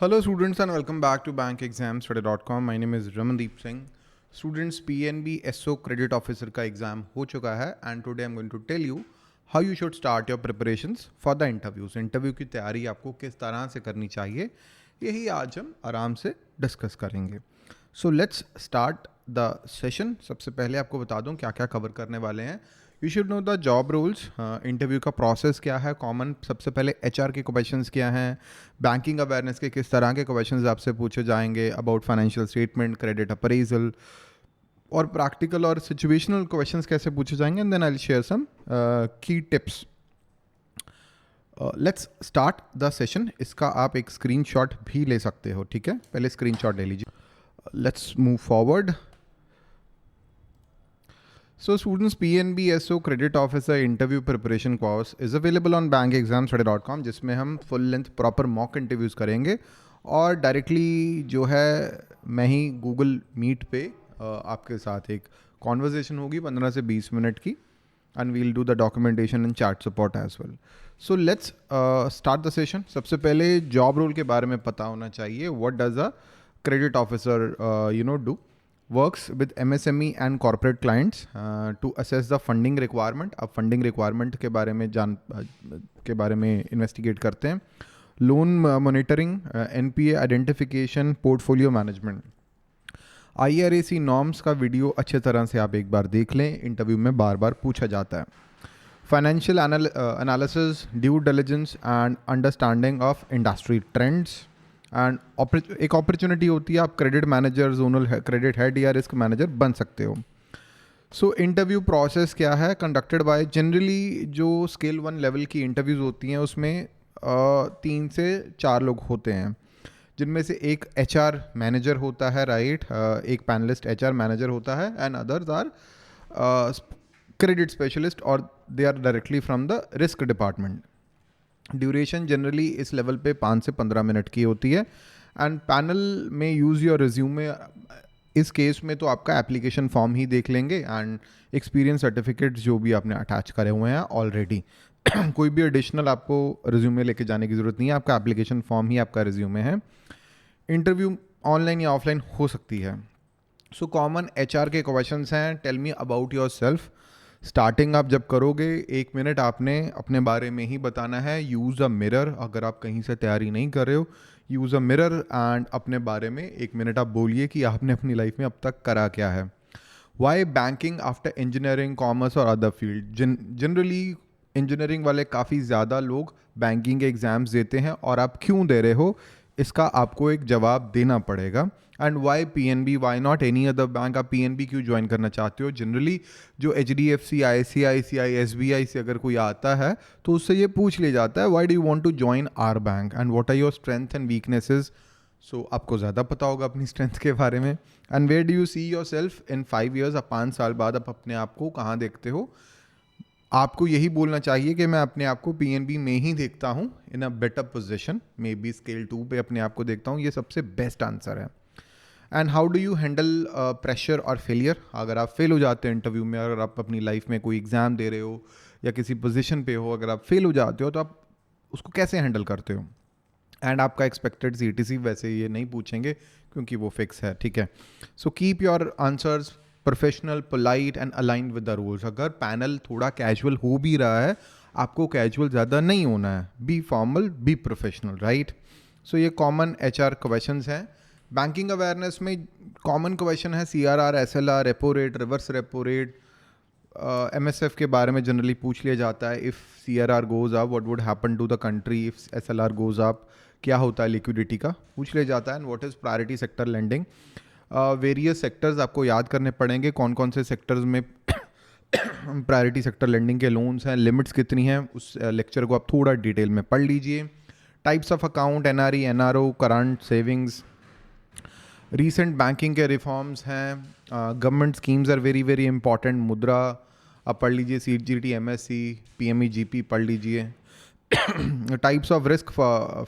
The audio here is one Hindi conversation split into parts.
Hello students and welcome back to bankexamstudy.com. My name is Ramandeep Singh. Students PNB SO Credit Officer का एग्ज़ाम हो चुका है and today I'm going to tell you how you should start your preparations for the interviews. Interview की तैयारी आपको किस तरह से करनी चाहिए यही आज हम आराम से डिस्कस करेंगे. So let's start the session. सबसे पहले आपको बता दूं क्या क्या कवर करने वाले हैं. You should know the job rules, interview का प्रोसेस क्या है, कॉमन सबसे पहले एचआर के क्वेश्चंस क्या हैं, बैंकिंग अवेयरनेस के किस तरह के क्वेश्चंस आपसे पूछे जाएंगे, about financial statement, credit appraisal और प्रैक्टिकल और सिचुएशनल क्वेश्चंस कैसे पूछे जाएंगे, and then I will share some key tips. Let's start the session. इसका आप एक स्क्रीनशॉट भी ले सकते हो, ठीक है, पहले स्क्रीनशॉट ले लीजिए. Let's move forward. So students, PNB SO Credit Officer Interview Preparation course is available on bankexamstudy.com, जिसमें हम full length proper mock interviews करेंगे और डायरेक्टली जो है मैं ही गूगल मीट पे आपके साथ एक कॉन्वर्जेसन होगी 15 से 20 मिनट की, and we'll do the documentation and chat support as well. So let's start the session. सबसे पहले जॉब रोल के बारे में पता होना चाहिए. What does a credit officer do? Works with MSME and corporate clients to assess the funding requirement. अब फंडिंग रिक्वायरमेंट के बारे में इन्वेस्टिगेट करते हैं. Loan monitoring, NPA identification, portfolio management. IRAC norms का वीडियो अच्छे तरह से आप एक बार देख लें, इंटरव्यू में बार बार पूछा जाता है. Financial analysis, due diligence and understanding of industry trends. And एक अपॉर्चुनिटी होती है, आप credit manager, zonal credit head या रिस्क मैनेजर बन सकते हो. सो इंटरव्यू प्रोसेस क्या है? कंडक्टेड बाय, जनरली जो स्केल 1 लेवल की इंटरव्यूज़ होती हैं उसमें 3 से 4 लोग होते हैं, जिनमें से एक HR मैनेजर होता है, राइट, एक पैनलिस्ट HR मैनेजर होता है, and others are credit specialist और they are directly from the risk department. Duration generally इस लेवल पे 5 से 15 मिनट की होती है. एंड पैनल में यूज़ योर रिज्यूमे. इस केस में तो आपका एप्लीकेशन फॉर्म ही देख लेंगे एंड एक्सपीरियंस सर्टिफिकेट जो भी आपने अटैच करे हुए हैं ऑलरेडी. कोई भी एडिशनल आपको रिज्यूमे लेके जाने की ज़रूरत नहीं है, आपका एप्लीकेशन फॉर्म ही आपका रिज्यूमे है. इंटरव्यू ऑनलाइन या ऑफलाइन हो सकती है. सो कॉमन HR के क्वेश्चंस हैं. Tell me about yourself. Starting आप जब करोगे 1 मिनट आपने अपने बारे में ही बताना है. Use a mirror. अगर आप कहीं से तैयारी नहीं कर रहे हो, यूज़ अ मिरर एंड अपने बारे में 1 मिनट आप बोलिए कि आपने अपनी लाइफ में अब तक करा क्या है. Why banking after engineering, commerce और अदर फील्ड. जनरली इंजीनियरिंग वाले काफ़ी ज़्यादा लोग बैंकिंग के एग्ज़ाम्स देते हैं, और आप क्यों दे रहे हो इसका आपको एक जवाब देना पड़ेगा. And why PNB, why not any other bank. आप PNB क्यों ज्वाइन करना चाहते हो? जनरली जो HDFC, ICICI, SBI से अगर कोई आता है तो उससे ये पूछ लिया जाता है, why do you want to join our bank and what are your strength and weaknesses. So आपको ज़्यादा पता होगा अपनी स्ट्रेंथ के बारे में. And where do you see your self in 5 years. अब 5 साल बाद आप अपने आप को कहाँ देखते हो? आपको यही बोलना चाहिए कि मैं अपने आप को PNB में ही देखता हूँ, in a better position, maybe scale 2 पे अपने आप को देखता हूँ. ये सबसे बेस्ट आंसर है. And how do you handle pressure और फेलियर. अगर आप फेल हो जाते हो इंटरव्यू में, अगर आप अपनी लाइफ में कोई एग्ज़ाम दे रहे हो या किसी पोजीशन पे हो, अगर आप फेल हो जाते हो तो आप उसको कैसे हैंडल करते हो. एंड आपका एक्सपेक्टेड CTC वैसे ये नहीं पूछेंगे क्योंकि वो फिक्स है, ठीक है. So keep your answers professional, polite and aligned with the rules. अगर पैनल थोड़ा कैजुअल हो भी रहा है, आपको कैजुअल ज़्यादा नहीं होना है. Be formal, be professional, right. So ये कॉमन HR क्वेश्चंस हैं. बैंकिंग अवेयरनेस में कॉमन क्वेश्चन है CRR, SLR, repo rate, reverse repo rate. MSF के बारे में जनरली पूछ लिया जाता है. If CRR goes up, what would happen to the country. If SLR goes up, क्या होता है लिक्विडिटी का, पूछ लिया जाता है. And what is priority sector lending. Various sectors आपको याद करने पड़ेंगे, कौन कौन से सेक्टर्स में प्रायोरिटी सेक्टर लेंडिंग के लोन्स हैं, लिमिट्स कितनी हैं. उस लेक्चर को आप थोड़ा डिटेल में पढ़ लीजिए. Types of account, NRE, NRO, current, savings. Recent banking के रिफॉर्म्स हैं. Government schemes are very very important. Mudra आप पढ़ लीजिए. CGT, MSC, PME, GP पढ़ लीजिए. Types of risk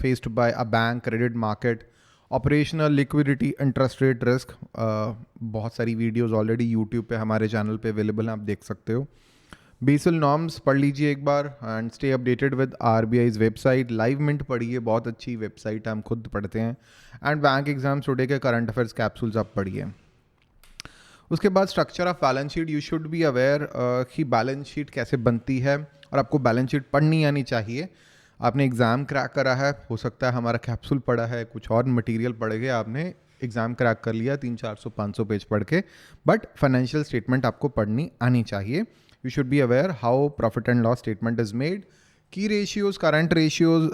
faced by a bank, credit market, operational, liquidity, interest rate risk. बहुत सारी वीडियोस ऑलरेडी यूट्यूब पे हमारे चैनल पे अवेलेबल हैं, आप देख सकते हो. बेसल नॉर्म्स पढ़ लीजिए एक बार and stay updated with RBI's website. Live mint पढ़िए, बहुत अच्छी वेबसाइट है, हम खुद पढ़ते हैं। एंड बैंक एग्जाम्स टुडे के करंट अफेयर्स कैप्सूल्स आप पढ़िए। उसके बाद structure of balance sheet, you should be aware कि बैलेंस शीट कैसे बनती है और आपको बैलेंस शीट पढ़नी आनी चाहिए। आपने एग्ज़ाम क्रैक करा है, हो सकता है हमारा कैप्सूल पढ़ा है, कुछ और मटेरियल पढ़ के आपने एग्ज़ाम क्रैक कर लिया 300-400-500 पेज पढ़ के, बट फाइनेंशियल स्टेटमेंट आपको पढ़नी आनी चाहिए। You should be aware how profit and loss statement is made, key ratios, current ratios,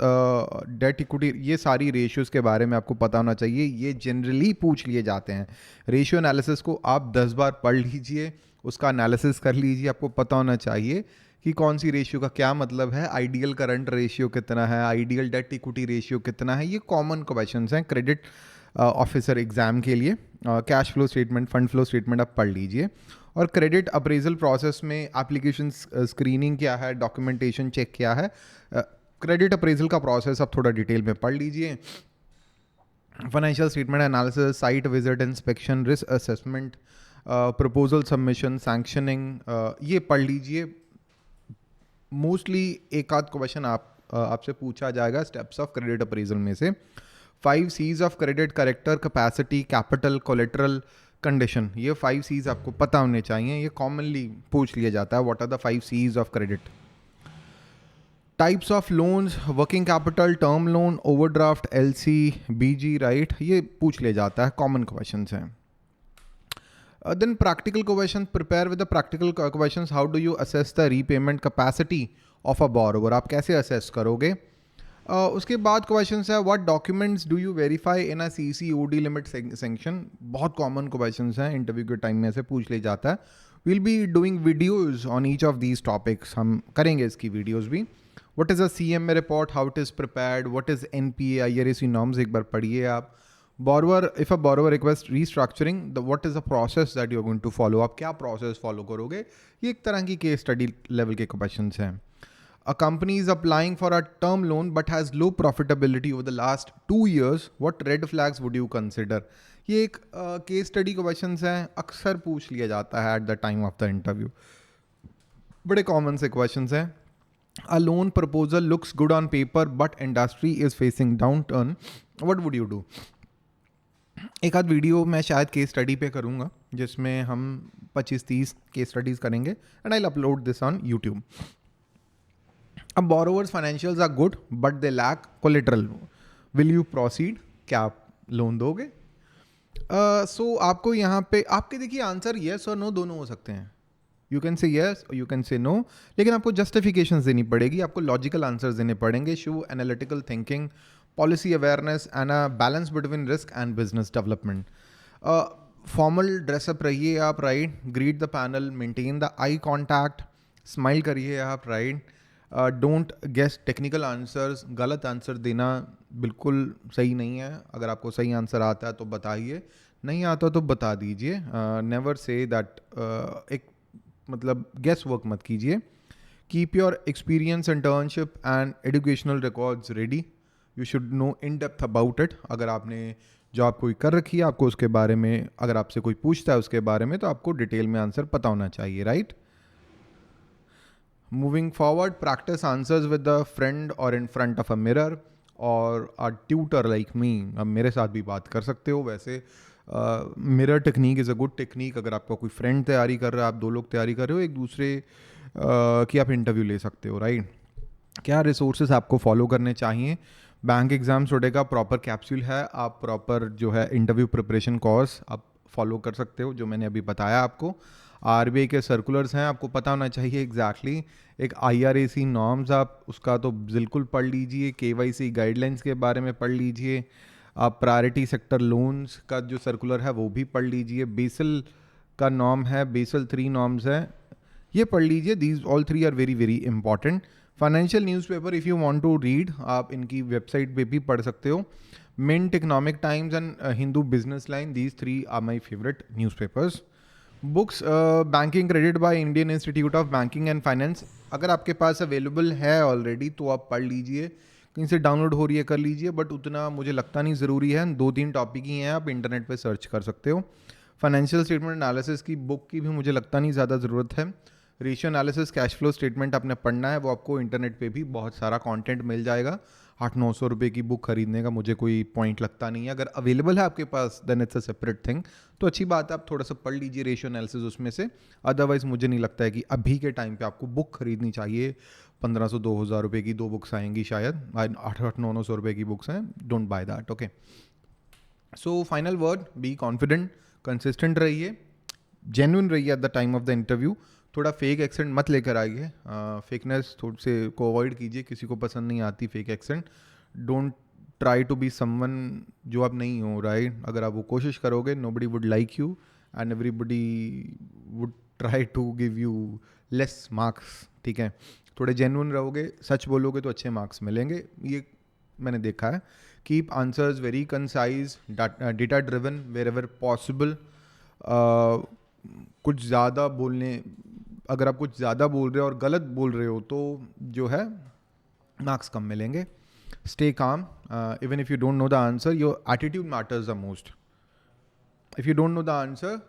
debt equity, ये सारी रेशियोज के बारे में आपको पता होना चाहिए। ये जनरली पूछ लिए जाते हैं। रेशियो एनालिसिस को आप 10 बार पढ़ लीजिए, उसका एनालिसिस कर लीजिए, आपको पता होना चाहिए कि कौन सी रेशियो का क्या मतलब है, आइडियल करंट रेशियो कितना है, आइडियल डेट इक्विटी रेशियो कितना है। ये कॉमन क्वेश्चंस हैं क्रेडिट ऑफिसर एग्जाम के लिए। Cash flow statement, fund flow statement आप पढ़ लीजिए। और क्रेडिट अप्रेजल प्रोसेस में एप्लीकेशन स्क्रीनिंग क्या है, डॉक्यूमेंटेशन चेक क्या है, क्रेडिट अप्रेजल का प्रोसेस आप थोड़ा डिटेल में पढ़ लीजिए। Financial statement analysis, site visit, inspection, risk assessment, proposal submission, sanctioning, ये पढ़ लीजिए। मोस्टली एक आध क्वेश्चन आपसे पूछा जाएगा स्टेप्स ऑफ क्रेडिट अप्रेजल में से। 5 C's of credit, character, capacity, capital, collateral, condition, ये 5 C's आपको पता होने चाहिए। ये कॉमनली पूछ लिया जाता है, what are the 5 C's of credit. Types of loans, working capital, term loan, overdraft, LC, BG, right, ये पूछ लिया जाता है, कॉमन क्वेश्चंस हैं। Then practical question, prepare with the practical questions. How do assess the repayment capacity of a borrower, आप कैसे असेस करोगे। उसके बाद क्वेश्चन है, what documents do you verify in a CCOD limit sanction. बहुत कॉमन क्वेश्चन हैं, इंटरव्यू के टाइम में से पूछ लिया जाता है। Will be doing videos on each of these topics, हम करेंगे इसकी वीडियोज भी। What is a CMA report, how it is prepared, what is NPA IRAC norms, एक बार पढ़िए आप। Borrower, if a borrower request restructuring, the what is the process that you are going to follow, आप क्या प्रोसेस फॉलो करोगे। ये एक तरह की केस स्टडी लेवल के क्वेश्चन हैं। A company is applying for a term loan but has low profitability over the last 2 years. What red flags would you consider? ये एक केस स्टडी क्वेश्चंस हैं, अक्सर पूछ लिया जाता है at the time of the interview. बड़े कॉमन से क्वेश्चंस हैं। A loan proposal looks good on paper but industry is facing downturn. What would you do? एक आध वीडियो मैं शायद केस स्टडी पे करूँगा जिसमें हम 25-30 केस स्टडीज़ करेंगे and I will upload this on YouTube. अब borrowers financials are good but they lack collateral, will you proceed, क्या आप लोन दोगे। सो आपको यहाँ पे आपके देखिए आंसर येस और नो दोनों हो सकते हैं। यू कैन से येस और यू कैन से नो, लेकिन आपको जस्टिफिकेशन देनी पड़ेगी, आपको लॉजिकल आंसर्स देने पड़ेंगे। Show analytical thinking, policy awareness and a balance between risk and business development. Formal dress up रहिए आप, right, greet the panel, maintain the eye contact, smile करिए आप, right. Don't guess technical answers, गलत आंसर देना बिल्कुल सही नहीं है। अगर आपको सही आंसर आता है तो बताइए, नहीं आता तो बता दीजिए। नेवर से दैट, एक मतलब गेस वर्क मत कीजिए। Keep your experience, internship and educational records ready, you should know in depth about it. अगर आपने जॉब कोई कर रखी है, आपको उसके बारे में, अगर आपसे कोई पूछता है उसके बारे में, तो आपको डिटेल में आंसर पता होना चाहिए, right. Moving forward, practice answers with a friend or in front of a mirror or a tutor like me. अब मेरे साथ भी बात कर सकते हो। वैसे mirror technique is a good technique. अगर आपका कोई फ्रेंड तैयारी कर रहा है, आप 2 लोग तैयारी कर रहे हो, एक दूसरे की आप इंटरव्यू ले सकते हो, राइट। क्या रिसोर्सेज आपको फॉलो करने चाहिए। बैंक एग्जाम्स टुडे का प्रॉपर कैप्सूल है, आप प्रॉपर जो है इंटरव्यू प्रिपरेशन कोर्स आप फॉलो कर सकते हो, जो मैंने अभी बताया आपको। RBI के सर्कुलर्स हैं, आपको पता होना चाहिए एग्जैक्टली। एक IRAC नॉर्म्स, आप उसका तो बिल्कुल पढ़ लीजिए। KYC गाइडलाइंस के बारे में पढ़ लीजिए। आप प्रायोरिटी सेक्टर लोन्स का जो सर्कुलर है वो भी पढ़ लीजिए। बेसल का नॉर्म है, बेसल 3 नॉर्म्स है, ये पढ़ लीजिए। These all 3 are very very important. Financial newspaper if you want to read, आप इनकी वेबसाइट पे भी पढ़ सकते हो। Mint, Economic Times and Hindu Business Line, these 3 are my favourite newspapers. Books, banking credit by Indian Institute of Banking and Finance, अगर आपके पास अवेलेबल है ऑलरेडी तो आप पढ़ लीजिए, कहीं से डाउनलोड हो रही है कर लीजिए, बट उतना मुझे लगता नहीं ज़रूरी है। 2-3 टॉपिक ही हैं, आप इंटरनेट पे सर्च कर सकते हो। फाइनेंशियल स्टेटमेंट एनालिसिस की बुक की भी मुझे लगता नहीं ज़्यादा ज़रूरत है। Ratio analysis, cash flow statement आपने पढ़ना है, वो आपको इंटरनेट पे भी बहुत सारा कंटेंट मिल जाएगा। 800-900 रुपये की बुक खरीदने का मुझे कोई पॉइंट लगता नहीं है। अगर अवेलेबल है आपके पास then it's a separate thing, तो अच्छी बात है, आप थोड़ा सा पढ़ लीजिए रेशियो एनालिसिस उसमें से। अदरवाइज मुझे नहीं लगता है कि अभी के टाइम पे आपको बुक खरीदनी चाहिए। 1500-2000 रुपये की 2 बुक्स आएंगी शायद, 800-900 रुपये की बुक्स हैं, don't by that, okay. So final word, be confident, consistent रहिए, जेन्युइन रहिए at the time of the interview. थोड़ा फेक एक्सेंट मत लेकर आइए, फेकनेस थोड़ी से को अवॉइड कीजिए, किसी को पसंद नहीं आती fake accent. Don't try to be someone जो आप नहीं हो, राइट? अगर आप वो कोशिश करोगे, nobody would like you and everybody would try to give you less marks, ठीक है? थोड़े जेन्युइन रहोगे, सच बोलोगे तो अच्छे मार्क्स मिलेंगे, ये मैंने देखा है। Keep answers very concise, data driven wherever possible. कुछ ज़्यादा बोलने, अगर आप कुछ ज़्यादा बोल रहे हो और गलत बोल रहे हो तो जो है मार्क्स कम मिलेंगे। Stay calm, even if you don't know the answer, your attitude matters the most. If you don't know the answer,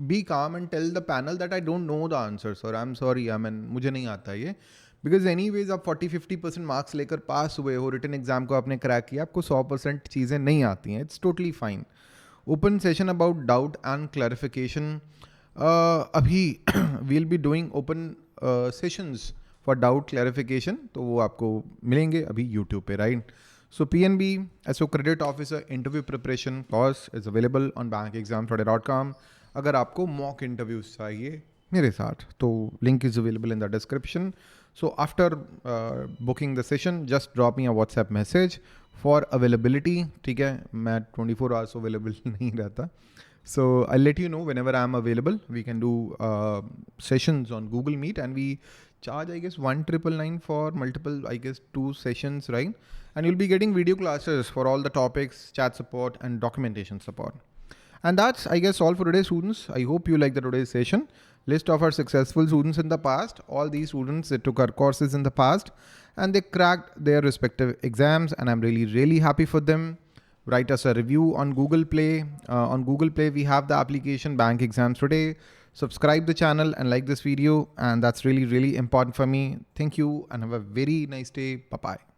be calm and tell the panel that I don't know the answer sir, I am sorry, I mean मुझे नहीं आता ये। बिकॉज एनी वेज आप 40-50% मार्क्स लेकर पास हुए हो, रिटन एग्जाम को आपने क्रैक किया, आपको 100% चीज़ें नहीं आती हैं, it's totally fine. Open session about doubt and clarification, अभी we'll be doing open sessions for doubt clarification, तो वो आपको मिलेंगे अभी यूट्यूब पे, right? So PNB SO credit officer interview preparation course is available on bankexamstudy.com। अगर आपको मॉक इंटरव्यूज चाहिए मेरे साथ, तो link is available in the description. So after booking the session, just drop me a WhatsApp message for availability, ठीक है? मैं 24 आवर्स अवेलेबल नहीं रहता, so I'll let you know whenever I'm available. We can do sessions on Google Meet, and we charge, I guess, 1,999 for multiple, I guess, 2 sessions, right? And you'll be getting video classes for all the topics, chat support and documentation support. And that's, I guess, all for today, students. I hope you liked the today's session. List of our successful students in the past. All these students, they took our courses in the past and they cracked their respective exams, and I'm really, really happy for them. Write us a review on Google Play. On Google Play, we have the application Bank Exams Today. Subscribe the channel and like this video, and that's really, really important for me. Thank you and have a very nice day. Bye-bye.